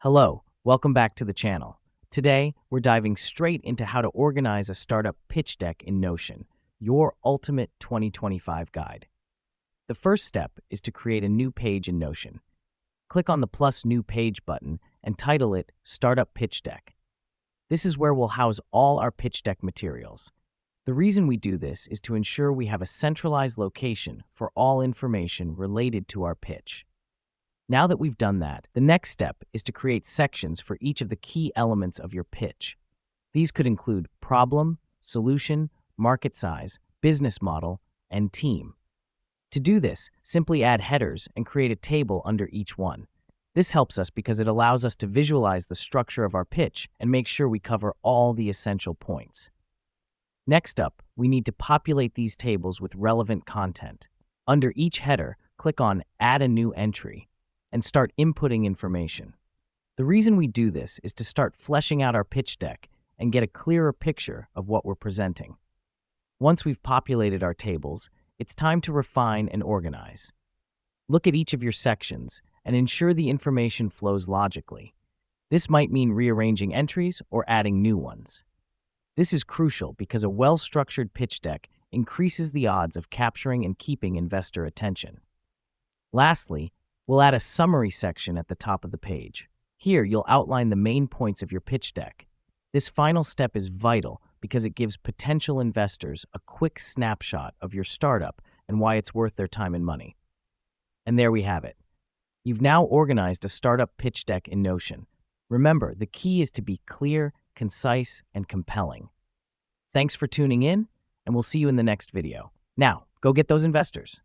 Hello, welcome back to the channel. Today, we're diving straight into how to organize a startup pitch deck in Notion, your ultimate 2025 guide. The first step is to create a new page in Notion. Click on the plus new page button and title it Startup Pitch Deck. This is where we'll house all our pitch deck materials. The reason we do this is to ensure we have a centralized location for all information related to our pitch. Now that we've done that, the next step is to create sections for each of the key elements of your pitch. These could include problem, solution, market size, business model, and team. To do this, simply add headers and create a table under each one. This helps us because it allows us to visualize the structure of our pitch and make sure we cover all the essential points. Next up, we need to populate these tables with relevant content. Under each header, click on Add a New Entry and start inputting information. The reason we do this is to start fleshing out our pitch deck and get a clearer picture of what we're presenting. Once we've populated our tables, it's time to refine and organize. Look at each of your sections and ensure the information flows logically. This might mean rearranging entries or adding new ones. This is crucial because a well-structured pitch deck increases the odds of capturing and keeping investor attention. Lastly, we'll add a summary section at the top of the page. Here, you'll outline the main points of your pitch deck. This final step is vital because it gives potential investors a quick snapshot of your startup and why it's worth their time and money. And there we have it. You've now organized a startup pitch deck in Notion. Remember, the key is to be clear, concise, and compelling. Thanks for tuning in, and we'll see you in the next video. Now, go get those investors.